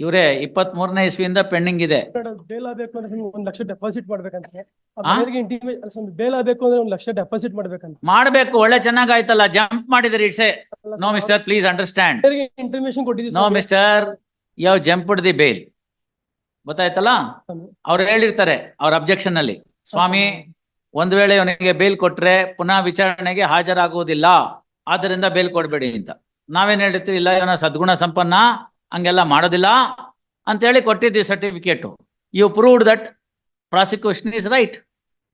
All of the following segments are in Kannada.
ಇವ್ರೆ 23ನೇ ಇಸ್ವಿಯಿಂದ ಪೆಂಡಿಂಗ್ ಇದೆ. ಬೇಲ್ ಆಗ್ಬೇಕು ಅಂದ್ರೆ 1 ಲಕ್ಷ ಡೆಪಾಸಿಟ್ ಮಾಡ್ಬೇಕಂತೆ. ಆ? ಬೇಲ್ ಆಗ್ಬೇಕು ಅಂದ್ರೆ 1 ಲಕ್ಷ ಡೆಪಾಸಿಟ್ ಮಾಡ್ಬೇಕಂತ. ಮಾಡ್ಬೇಕು, ಒಳ್ಳೆ ಚೆನ್ನಾಗಾಯ್ತಲ್ಲ, ಜಂಪ್ ಮಾಡಿದ್ರಿ. It's no mister, please understand. Intimation ಕೊಟ್ಟಿದ್ದೀವಿ ನೋ ಮಿಸ್ಟರ್, ಯಾವ ಜಂಪ್ಡ್ ದಿ ಬೇಲ್ ಗೊತ್ತಾಯ್ತಲ್ಲ. ಅವ್ರು ಹೇಳಿರ್ತಾರೆ ಅವ್ರ ಅಬ್ಜೆಕ್ಷನ್ ಅಲ್ಲಿ, ಸ್ವಾಮಿ ಒಂದ್ ವೇಳೆ ಅವನಿಗೆ ಬೇಲ್ ಕೊಟ್ರೆ ಪುನಃ ವಿಚಾರಣೆಗೆ ಹಾಜರಾಗುವುದಿಲ್ಲ, ಆದ್ದರಿಂದ ಬೇಲ್ ಕೊಡ್ಬೇಡಿ ಅಂತ. ನಾವೇನ್ ಹೇಳಿರ್ತೀವಿ, ಇಲ್ಲ ಇವನ ಸದ್ಗುಣ ಸಂಪನ್ನ, ಹಂಗೆಲ್ಲ ಮಾಡೋದಿಲ್ಲ ಅಂತ ಹೇಳಿ ಕೊಟ್ಟಿದ್ವಿ certificate. You proved that prosecution is right.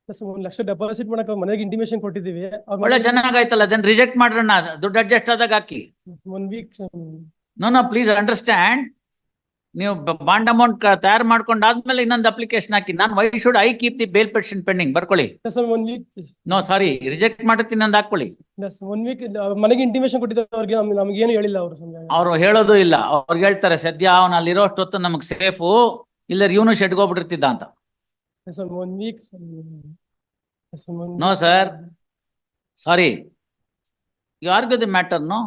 1 lakh deposit ಮಾಡಕ್ ಮನೆಗೆ ಇಂಟಿಮೇಷನ್ ಕೊಟ್ಟಿದ್ದೀವಿ. ಒಳ್ಳೆ ಚೆನ್ನಾಗಾಯ್ತಲ್ಲ, ಅದನ್ನ ರಿಜೆಕ್ಟ್ ಮಾಡ್ರಣ್ಣ, ದುಡ್ಡು ಅಡ್ಜಸ್ಟ್ ಆದಾಗ ಹಾಕಿ. 1 ವೀಕ್. No please understand. ನೀವು ಬಾಂಡ್ ಅಮೌಂಟ್ ತಯಾರು ಮಾಡ್ಕೊಂಡಾದ್ಮೇಲೆ ಇನ್ನೊಂದು ಅಪ್ಲಿಕೇಶನ್ ಹಾಕಿ. ನಾನು why should I keep the bail petition pending? ಬರ್ಕೊಳ್ಳಿ. 1 ವೀಕ್. ನೋ ಸಾರಿ, ರಿಜೆಕ್ಟ್ ಮಾಡುತ್ತೀನಿ ಅಂತ ಹಾಕೊಳ್ಳಿ. 1 ವೀಕ್ ಮನೆಗೆ ಇಂಟಿಮೇಷನ್ ಕೊಟ್ಟಿದ್ದಾರೆ ಅವ್ರಿಗೆ, ನಮ್ಗೆ ಏನು ಹೇಳಿಲ್ಲ ಅವರು. ಅವ್ರು ಹೇಳೋದು ಇಲ್ಲ, ಅವ್ರಿಗೆ ಹೇಳ್ತಾರೆ ಸದ್ಯ ಅವನ ಅಲ್ಲಿರೋ ಅಷ್ಟೊತ್ತು ನಮಗ್ ಸೇಫು, ಇಲ್ಲ ಇವನು ಶೆಡ್ಗೋಗ್ಬಿಟ್ಟಿರ್ತಿದ್ದ ಅಂತ. 1 week. No sir, sorry, you argue the matter. No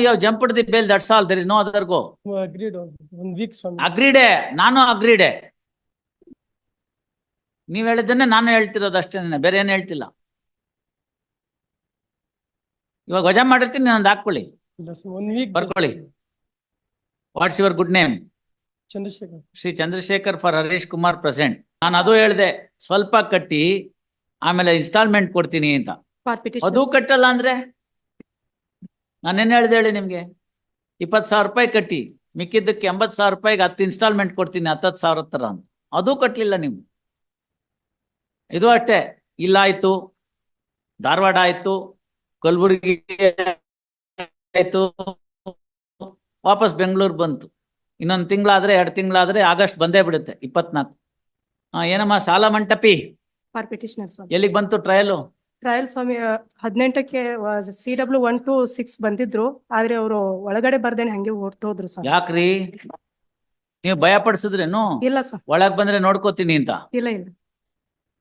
you have jumped the bail, that's all, there is no other go. Agreed. 1 week. ಅಗ್ರೀಡೆ, ನಾನು ಅಗ್ರೀಡೆ. ನೀವ್ ಹೇಳಿದ್ದನ್ನೇ ನಾನು ಹೇಳ್ತಿರೋದು ಅಷ್ಟೇನೆ, ಬೇರೆ ಏನು ಹೇಳ್ತಿಲ್ಲ. ಇವಾಗ ವಜಾ ಮಾಡಿರ್ತೀನಿ, ನಂದು ಹಾಕೊಳ್ಳಿ. 1 ವೀಕ್. ಬರ್ಕೊಳ್ಳಿ. What's your good name? Chandrashekar. Shri Chandrashekar for Harish Kumar present. ನಾನು ಅದು ಹೇಳಿದೆ, ಸ್ವಲ್ಪ ಕಟ್ಟಿ ಆಮೇಲೆ ಇನ್ಸ್ಟಾಲ್ಮೆಂಟ್ ಕೊಡ್ತೀನಿ ಅಂತ. ಅದು ಕಟ್ಟಲ್ಲ ಅಂದ್ರೆ ನಾನೇನ್ ಹೇಳ್ದೆ ಹೇಳಿ ನಿಮ್ಗೆ? 20,000 ರೂಪಾಯಿ ಕಟ್ಟಿ, ಮಿಕ್ಕಿದ್ದಕ್ಕೆ 80,000 ರೂಪಾಯಿಗೆ 10 ಇನ್ಸ್ಟಾಲ್ಮೆಂಟ್ ಕೊಡ್ತೀನಿ, 10,000 ತರ ಅಂತ. ಅದು ಕಟ್ಲಿಲ್ಲ ನೀವು. ಇದು ಅಷ್ಟೇ, ಇಲ್ಲ ಆಯ್ತು, ಧಾರವಾಡ ಆಯ್ತು, ಕಲಬುರಗಿ ಆಯ್ತು, ವಾಪಸ್ ಬೆಂಗಳೂರು ಬಂತು. ಇನ್ನೊಂದು ತಿಂಗಳಾದ್ರೆ 2 ತಿಂಗಳಾದ್ರೆ ಆಗಸ್ಟ್ ಬಂದೇ ಬಿಡುತ್ತೆ 24. ಏನಮ್ಮ ಸಾಲ ಮಂಟಪಿ ಎಲ್ಲಿಗೆ ಬಂತು ಟ್ರಯಲ್? ಟ್ರಯಲ್ ಸ್ವಾಮಿ 18ಕ್ಕೆ CW 1 to 6 ಬಂದಿದ್ರು, ಆದ್ರೆ ಅವರು ಒಳಗಡೆ ಬರ್ದೇನೆ ಹಂಗೆ ಹೊರಟೋದ್ರು ಸ್ವಾಮಿ. ಯಾಕ್ರಿ ನೀವು ಭಯ ಪಡಿಸಿದ್ರೇನು? ಇಲ್ಲ ಸ್ವಾಮಿ. ಒಳಗ್ ಬಂದ್ರೆ ನೋಡ್ಕೋತೀನಿ ಅಂತ? ಇಲ್ಲ ಇಲ್ಲ.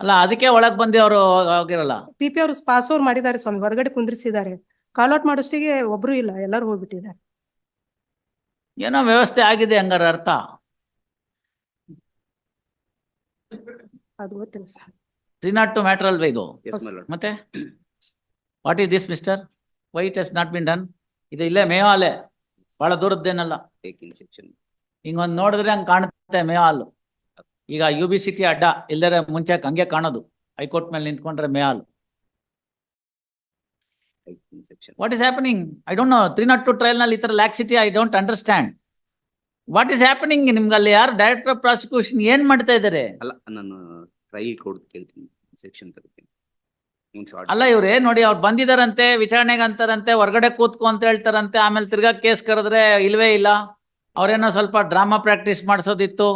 ಅಲ್ಲ ಅದಕ್ಕೆ ಒಳಗ್ ಬಂದಿ ಅವರು ಹೋಗಿರಲ್ಲ. PP ಅವರು ಪಾಸ್ ಓವರ್ ಮಾಡಿದ್ದಾರೆ ಸ್ವಾಮಿ, ಹೊರಗಡೆ ಕುಂದ್ರಿಸಿದ್ದಾರೆ. ಕಾಲ್ಔಟ್ ಮಾಡೋಷ್ಟಿಗೆ ಒಬ್ರು ಇಲ್ಲ, ಎಲ್ಲರೂ ಹೋಗ್ಬಿಟ್ಟಿದ್ದಾರೆ. ಏನೋ ವ್ಯವಸ್ಥೆ ಆಗಿದೆ ಹಂಗಾರ ಅರ್ಥ. ಅದು ಗೊತ್ತಿಲ್ಲ ಸರ್. 302 ಮ್ಯಾಟರ್ ಅಲ್ವಾ ಇದು? ಮತ್ತೆ what is this mister? Why it has not been done? ಇದು ಇಲ್ಲೇ ಮೇಯೋ ಅಲ್ಲೇ, ಬಹಳ ದೂರದ್ದೇನಲ್ಲ. ಹಿಂಗೊಂದು ನೋಡಿದ್ರೆ ಹಂಗೆ ಕಾಣುತ್ತೆ ಮೇಯೋ ಹಾಲು. ಈಗ UBCT ಅಡ್ಡ ಇಲ್ಲದ್ರೆ ಮುಂಚೆ ಹಂಗೆ ಕಾಣೋದು, ಹೈಕೋರ್ಟ್ ಮೇಲೆ ನಿಂತ್ಕೊಂಡ್ರೆ ಮೇಯೋ ಹಾಲು. What is happening? I don't know. 302 trial ನಲ್ಲಿ ಈ ತರ ಲ್ಯಾಕ್ಸಿಟಿ I don't understand. What is happening? ನಿಮ್ಗೆ ಅಲ್ಲಿ ಯಾರು ಡೈರೆಕ್ಟರ್ ಆಫ್ ಪ್ರಾಸಿಕ್ಯೂಷನ್ ಏನ್ ಮಾಡ್ತಾ ಇದ್ದಾರೆ? ಅಲ್ಲ, ನಾನು ಟ್ರಯಲ್ ಕೊಡ್ ಕೇಳ್ತೀನಿ, ಸೆಕ್ಷನ್ ತರ್ತೀನಿ. ಅಲ್ಲ ಇವ್ರೆ ನೋಡಿ, ಅವ್ರು ಬಂದಿದಾರಂತೆ, ವಿಚಾರಣೆಗೆ ಅಂತಾರಂತೆ, ಹೊರಗಡೆ ಕೂತ್ಕೊ ಅಂತ ಹೇಳ್ತಾರಂತೆ, ಆಮೇಲೆ ತಿರ್ಗಾ ಕೇಸ್ ಕರೆದ್ರೆ ಇಲ್ವೇ ಇಲ್ಲ. ಅವ್ರೇನೋ ಸ್ವಲ್ಪ ಡ್ರಾಮಾ ಪ್ರಾಕ್ಟೀಸ್ ಮಾಡಿಸೋದಿತ್ತು,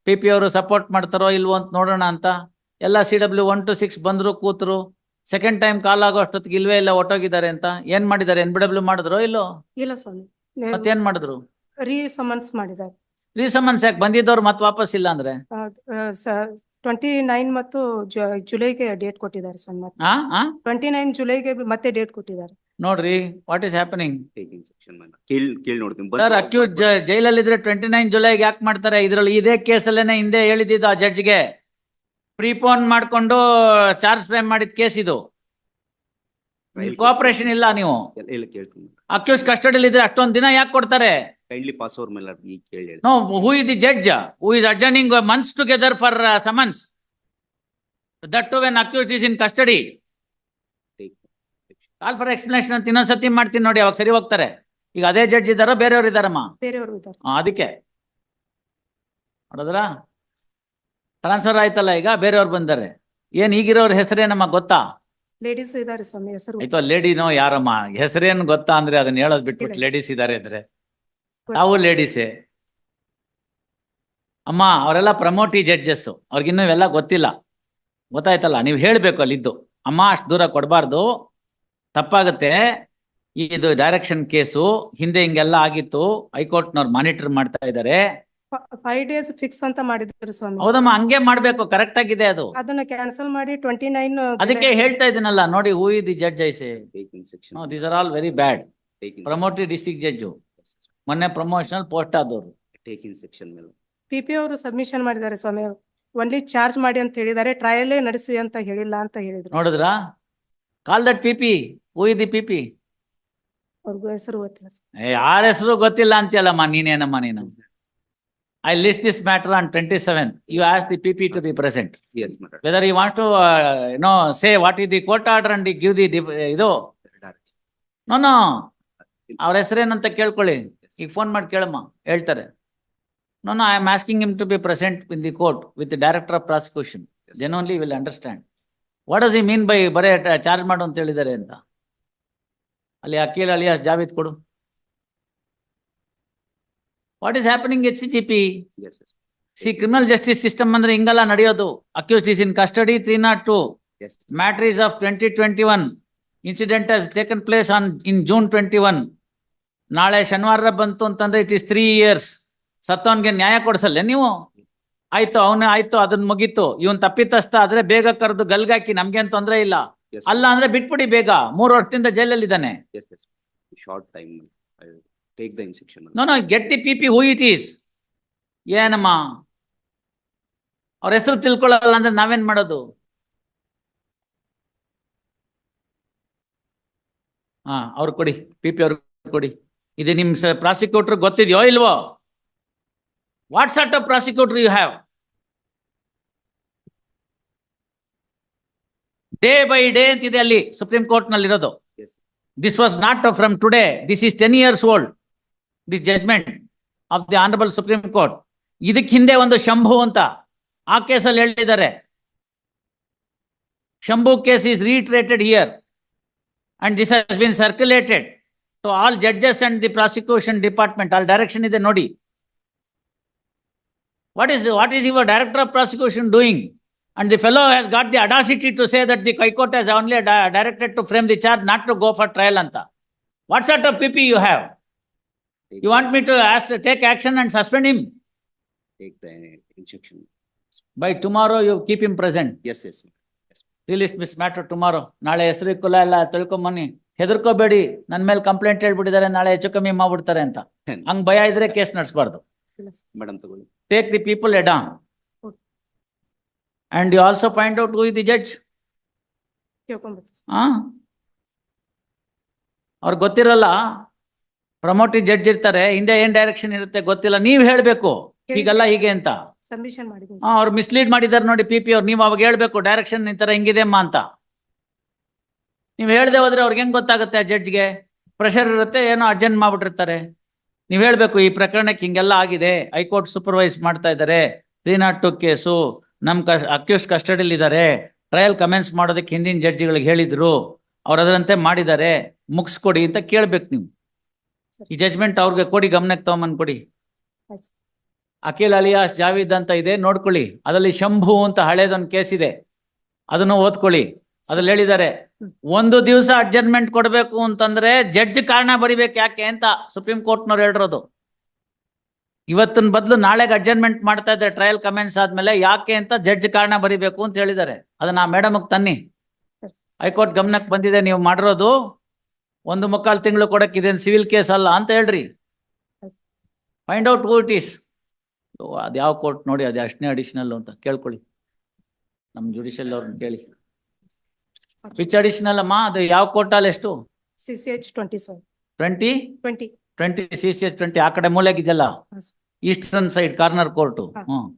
PP ಅವರು ಸಪೋರ್ಟ್ ಮಾಡ್ತಾರೋ ಇಲ್ವೋ ಅಂತ ನೋಡೋಣ ಅಂತ. ಎಲ್ಲ CW 1 to 6 ಬಂದ್ರು, ಕೂತ್ರು. ಸೆಕೆಂಡ್ ಟೈಮ್ ಕಾಲ್ ಆಗೋ ಅಷ್ಟೊತ್ತಿಗೆ ಇಲ್ವೇ ಇಲ್ಲ, ಒಟ್ಟೋಗಿದ್ದಾರೆ ಅಂತ. ಏನ್ ಮಾಡಿದ್ದಾರೆ? NBW ಮಾಡಿದ್ರು ಇಲ್ಲೋ? ಇಲ್ಲ ಸ್ವಾಮಿ. ಮತ್ತೇನ್ ಮಾಡಿದ್ರು? ರೀಸಮನ್ಸ್ ಮಾಡಿದ್ದಾರೆ. ರೀಸಮನ್ಸ್ ಯಾಕೆ? ಬಂದಿದ್ದವ್ರು ಮತ್ತೆ ವಾಪಸ್ ಇಲ್ಲ ಅಂದ್ರೆ 29 ಮತ್ತು ಜುಲೈಗೆ ಡೇಟ್ ಕೊಟ್ಟಿದ್ದಾರೆ ಸ್ವಾಮಿ. 29 ಜುಲೈಗೆ ಮತ್ತೆ ಡೇಟ್ ಕೊಟ್ಟಿದ್ದಾರೆ. ನೋಡ್ರಿ ವಾಟ್ ಈಸ್ ಹ್ಯಾಪನಿಂಗ್. ಕೇಳಿ ನೋಡ್ತೀನಿ ಸರ್, ಅಕ್ಯೂಸ್ ಜೈಲಲ್ಲಿದ್ರೆ 29 ಜುಲೈಗೆ ಯಾಕೆ ಮಾಡ್ತಾರೆ? ಇದ್ರಲ್ಲಿ ಇದೇ ಕೇಸಲ್ಲೇನೆ ಹಿಂದೆ ಹೇಳಿದ್ದು ಆ ಜಡ್ಜ್ಗೆ, ಪ್ರೀಪೋನ್ ಮಾಡ್ಕೊಂಡು ಚಾರ್ಜ್ ಫ್ರೇಮ್ ಮಾಡಿದ ಕೇಸ್ ಇದು. ಕೋಆಪರೇಷನ್ ಇಲ್ಲ ನೀವು. ಅಕ್ಯೂಸ್ ಕಸ್ಟಡಿಯಲ್ಲಿ ಇದ್ರೆ ಅಷ್ಟೊಂದು ದಿನ ಯಾಕೆ ಕೊಡ್ತಾರೆ? ಪಾಸ್ ಓವರ್ ಮೇಲೆ ಕೇಳಿ. No, who is the judge who is adjourning months together for summons? That too when accuse is in custody. Call for explanation ಅಂತ ಇನ್ನೊಂದ್ಸತಿ ಮಾಡ್ತೀನಿ ನೋಡಿ, ಅವಾಗ ಸರಿ ಹೋಗ್ತಾರೆ. ಈಗ ಅದೇ ಜಡ್ಜ್ ಇದ್ದಾರೋ ಬೇರೆಯವ್ರು ಇದ್ದಾರಮ್ಮ? ಬೇರೆಯವರು ಇದ್ದಾರೆ. ಅದಕ್ಕೆ ನೋಡಿದ್ರ ಟ್ರಾನ್ಸ್ಫರ್ ಆಯ್ತಲ್ಲ, ಈಗ ಬೇರೆಯವ್ರು ಬಂದಾರೆ. ಏನ್ ಈಗಿರೋರ್ ಹೆಸರೇನಮ್ಮ ಗೊತ್ತಾ? ಲೇಡೀಸ್ ಇದ್ದಾರೆ ಸ್ವಾಮಿ. ಹೆಸರು ಆಯ್ತು, ಲೇಡಿನೋ ಯಾರಮ್ಮ? ಹೆಸರೇನು ಗೊತ್ತಾ ಅಂದ್ರೆ ಅದನ್ನ ಹೇಳೋದ್ ಬಿಟ್ಬಿಟ್ಟು ಲೇಡೀಸ್ ಇದಾರೆ ಅಂದ್ರೆ ನಾವು ಲೇಡೀಸೇ ಅಮ್ಮ. ಅವರೆಲ್ಲ ಪ್ರಮೋಟಿ ಜಡ್ಜಸ್, ಅವ್ರಿಗಿನ್ನೂ ಇವೆಲ್ಲ ಗೊತ್ತಿಲ್ಲ. ಗೊತ್ತಾಯ್ತಲ್ಲ? ನೀವು ಹೇಳ್ಬೇಕು ಅಲ್ಲಿದ್ದು, ಅಮ್ಮ ಅಷ್ಟು ದೂರ ಕೊಡಬಾರ್ದು, ತಪ್ಪಾಗುತ್ತೆ. ಇದು ಡೈರೆಕ್ಷನ್ ಕೇಸು, ಹಿಂದೆ ಹಿಂಗೆಲ್ಲ ಆಗಿತ್ತು, ಹೈಕೋರ್ಟ್ನವ್ರು ಮಾನಿಟರ್ ಮಾಡ್ತಾ ಇದ್ದಾರೆ. 5 days ಫಿಕ್ಸ್ ಅಂತ ಮಾಡಿದ್ರು ಸ್ವಾಮಿ. ಹೌದಮ್ಮ, ಹಂಗೆ ಮಾಡ್ಬೇಕು, ಕರೆಕ್ಟ್ ಆಗಿದೆ ಅದು. ಅದನ್ನ ಕ್ಯಾನ್ಸಲ್ ಮಾಡಿ 29 ಅದಕ್ಕೆ ಹೇಳ್ತಾ ಇದೀನಲ್ಲ ನೋಡಿ, ಹೂ is the judge I say. These are all very bad. ಪ್ರಮೋಟಿ district judge ಮೊನ್ನೆ ಪ್ರಮೋಷನಲ್ ಪೋಸ್ಟ್ ಆದವರು. ಟೇಕಿಂಗ್ ಸೆಕ್ಷನ್ ಮೇಲೆ PP ಅವರು ಸಬ್ಮಿಷನ್ ಮಾಡಿದ್ದಾರೆ ಸ್ವಾಮಿ. ಒನ್ಲಿ ಚಾರ್ಜ್ ಮಾಡಿ ಅಂತ ಹೇಳಿದ್ದಾರೆ, ಟ್ರಯಲ್ಲೇ ನಡೆಸಿ ಅಂತ ಹೇಳಿಲ್ಲ ಅಂತ ಹೇಳಿದ್ರು. ನೋಡಿದ್ರಾ? Call that PP. Who is the PP? ಅವ್ರಿಗೂ ಹೆಸರು ಗೊತ್ತಿಲ್ಲ sir. ಯಾರ ಹೆಸರು ಗೊತ್ತಿಲ್ಲ ಅಂತೀಯಲ್ಲಮ್ಮ ನೀನೇನಮ್ಮ ನೀನು. I list this matter on 27th. You ask the PP to be present. yes madam. Whether you want to say what is the court order and give the ಇದು. ನೋ ಅವ್ರ ಹೆಸರೇನಂತ ಕೇಳ್ಕೊಳ್ಳಿ. ಈಗ ಫೋನ್ ಮಾಡಿ ಕೇಳಮ್ಮ, ಹೇಳ್ತಾರೆ. No, I am asking him to be present in the court with the director of prosecution. Then only he will understand. What does he mean by ಬರೇ ಚಾರ್ಜ್ ಮಾಡು ಅಂತ ಹೇಳಿದ್ದಾರೆ ಅಂತ. ಅಲ್ಲಿ ಅಕೀಲ್ ಅಲಿಯಾಸ್ ಜಾವೇದ್ ಕೊಡು. What is happening HCGP? Yes sir. See, criminal justice system ಅಂದ್ರೆ ಹಿಂಗಲ್ಲ ನಡೆಯೋದು. Accused is in custody 302. Yes. Matter is of 2021. Incident has taken place in June 21. ನಾಳೆ ಶನಿವಾರ ಬಂತು ಅಂತಂದ್ರೆ it is 3 years. ಸತ್ತವನ್ಗೆ ನ್ಯಾಯ ಕೊಡ್ಸಲ್ಲ ನೀವು? ಆಯ್ತು, ಅವನು ಆಯ್ತು, ಅದನ್ನ ಮುಗೀತು. ಇವನ್ ತಪ್ಪಿತಸ್ಥ ಆದ್ರೆ ಬೇಗ ಕರೆದು ಗಲ್ಗಾಕಿ, ನಮ್ಗೇನ್ ತೊಂದ್ರೆ ಇಲ್ಲ. Yes. ಅಲ್ಲ ಅಂದ್ರೆ ಬಿಟ್ಬಿಡಿ ಬೇಗ. 3 ವರ್ಷದಿಂದ ಜೈಲಲ್ಲಿ ಇದ್ದಾನೆ. Yes yes. Short time. I will take the instruction. No, get the PP who it is. ಏನಮ್ಮ ಅವ್ರ ಹೆಸರು ತಿಳ್ಕೊಳ್ಳಲ್ಲ ಅಂದ್ರೆ ನಾವೇನ್ ಮಾಡೋದು? ಅವ್ರು ಕೊಡಿ, PP ಅವ್ರು ಕೊಡಿ. ಇದು ನಿಮ್ ಪ್ರಾಸಿಕ್ಯೂಟರ್ ಗೊತ್ತಿದ್ಯೋ ಇಲ್ವೋ? What sort of prosecutor you have? Day by day ಅಂತಿದೆ ಅಲ್ಲಿ ಸುಪ್ರೀಂ ಕೋರ್ಟ್ ನಲ್ಲಿ ಇರೋದು. Yes. This was not from today. This is 10 years old. This judgment of the Honorable Supreme Court. ಇದಕ್ಕೆ ಹಿಂದೆ ಒಂದು ಶಂಭು ಅಂತ ಆ ಕೇಸಲ್ಲಿ ಹೇಳಿದ್ದಾರೆ. Shambhu case is reiterated here and this has been circulated to all judges and the prosecution department. All direction ಇದೆ ನೋಡಿ. What is your director of prosecution doing? And the fellow has got the audacity to say that the High Court has only directed to frame the charge, not to go for trial anta. What sort of PP you have? You want me to take action and suspend him? Take the instruction. By tomorrow you keep him present. Yes yes. Yes. Release this matter tomorrow. ನಾಳೆ ಹೆಸರು ಕುಲ ಎಲ್ಲ ತಿಳ್ಕೊಂಬನ್ನಿ. ಹೆದರ್ಕೋಬೇಡಿ, ನನ್ನ ಮೇಲೆ ಕಂಪ್ಲೇಂಟ್ ಹೇಳ್ಬಿಟ್ಟಿದ್ದಾರೆ, ನಾಳೆ ಹೆಚ್ಚು ಕಮ್ಮಿ ಮಾಡ್ಬಿಡ್ತಾರೆ ಅಂತ. ಹಂಗ್ ಭಯ ಇದ್ರೆ ಕೇಸ್ ನಡೆಸಬಾರ್ದು. Madam ತಗೊಳ್ಳಿ. Take the people head on. Okay. And you also find out who is the judge. ಕೇಳ್ಕೊಂಡ್ಬರ್ತೀನಿ. ಅವ್ರಿಗೆ ಗೊತ್ತಿರಲ್ಲ. ಪ್ರಮೋಟಿವ್ ಜಡ್ಜ್ ಇರ್ತಾರೆ, ಹಿಂದೆ ಏನ್ ಡೈರೆಕ್ಷನ್ ಇರುತ್ತೆ ಗೊತ್ತಿಲ್ಲ. ನೀವ್ ಹೇಳ್ಬೇಕು ಹೀಗಲ್ಲ ಹೀಗೆ ಅಂತ. ಸಬ್ಮಿಷನ್ ಮಾಡಿದ್ದೀನಿ. ಅವ್ರು ಮಿಸ್ಲೀಡ್ ಮಾಡಿದಾರೆ ನೋಡಿ PP ಅವ್ರು. ನೀವು ಅವಾಗ ಹೇಳ್ಬೇಕು ಡೈರೆಕ್ಷನ್ ಈ ತರ ಹಿಂಗಿದೆ ಅಮ್ಮ ಅಂತ. ನೀವ್ ಹೇಳ್ದೆ ಹೋದ್ರೆ ಅವ್ರಿಗೆ ಹೆಂಗ್ ಗೊತ್ತಾಗುತ್ತೆ? ಜಡ್ಜ್ಗೆ ಪ್ರೆಷರ್ ಇರುತ್ತೆ, ಏನೋ ಅರ್ಜೆಂಟ್ ಮಾಡ್ಬಿಟ್ಟಿರ್ತಾರೆ. ನೀವ್ ಹೇಳ್ಬೇಕು ಈ ಪ್ರಕರಣಕ್ಕೆ ಹಿಂಗೆಲ್ಲ ಆಗಿದೆ, ಹೈಕೋರ್ಟ್ ಸೂಪರ್ವೈಸ್ ಮಾಡ್ತಾ ಇದ್ದಾರೆ, 302 ಕೇಸು, ನಮ್ ಅಕ್ಯೂಸ್ಡ್ ಕಸ್ಟಡಿಯಲ್ಲಿ ಇದ್ದಾರೆ, ಟ್ರಯಲ್ ಕಮೆನ್ಸ್ ಮಾಡೋದಕ್ಕೆ ಹಿಂದಿನ ಜಡ್ಜಿಗಳಿಗೆ ಹೇಳಿದ್ರು, ಅವ್ರು ಅದರಂತೆ ಮಾಡಿದ್ದಾರೆ, ಮುಗಿಸ್ಕೊಡಿ ಅಂತ ಕೇಳ್ಬೇಕು ನೀವು. ಈ ಜಜ್ಮೆಂಟ್ ಅವ್ರಿಗೆ ಕೊಡಿ, ಗಮನಕ್ಕೆ ತಗೊಂಬಂದ್ ಕೊಡಿ. ಆಯ್ತು. ಅಖಿಲ್ ಅಲಿಯಾಸ್ ಜಾವೇದ್ ಅಂತ ಇದೆ, ನೋಡ್ಕೊಳ್ಳಿ. ಅದರಲ್ಲಿ ಶಂಭು ಅಂತ ಹಳೇದೊಂದು ಕೇಸ್ ಇದೆ, ಅದನ್ನು ಓದ್ಕೊಳ್ಳಿ. ಅದ್ರಲ್ಲಿ ಹೇಳಿದ್ದಾರೆ 1 ದಿವಸ ಅಡ್ಜರ್ನ್ಮೆಂಟ್ ಕೊಡ್ಬೇಕು ಅಂತಂದ್ರೆ ಜಡ್ಜ್ ಕಾರಣ ಬರಿಬೇಕು ಯಾಕೆ ಅಂತ ಸುಪ್ರೀಂ ಕೋರ್ಟ್ನವ್ರು ಹೇಳಿರೋದು. ಇವತ್ತಿನ ಬದಲು ನಾಳೆಗೆ ಅಡ್ಜರ್ನ್ಮೆಂಟ್ ಮಾಡ್ತಾ ಇದ್ದಾರೆ ಟ್ರಯಲ್ ಕಮೆನ್ಸ್ ಆದ್ಮೇಲೆ, ಯಾಕೆ ಅಂತ ಜಡ್ಜ್ ಕಾರಣ ಬರಿಬೇಕು ಅಂತ ಹೇಳಿದ್ದಾರೆ. ಅದನ್ನ ಆ ಮೇಡಮ್ಗೆ ತನ್ನಿ. ಹೈಕೋರ್ಟ್ ಗಮನಕ್ಕೆ ಬಂದಿದೆ ನೀವು ಮಾಡಿರೋದು, 1.25 ತಿಂಗಳು ಕೊಡಕ್ಕೆ ಇದೇನು ಸಿವಿಲ್ ಕೇಸ್ ಅಲ್ಲ ಅಂತ ಹೇಳ್ರಿ. Find out who it is. ಅದು ಯಾವ ಕೋರ್ಟ್ ನೋಡಿ, ಅದು ಅಷ್ಟನೇ ಅಡಿಷನಲ್ ಅಂತ ಕೇಳ್ಕೊಳ್ಳಿ. ನಮ್ಮ ಜುಡಿಷಿಯಲ್ ಅವ್ರನ್ನ ಕೇಳಿ. ವಿಚ್ ಅಡಿಷನಲ್ ಅಮ್ಮ? ಅದು ಯಾವ ಕೋರ್ಟಲ್ಲಿ ಎಷ್ಟು? CCH 27. 20 20. 20 CCH 20 ಆ ಕಡೆ ಮೂಲೆಗಿದೆಯಲ್ಲ, ಈಸ್ಟರ್ನ್ ಸೈಡ್ ಕಾರ್ನರ್ ಕೋರ್ಟು. ಹಾ. ಹ್ಮ್.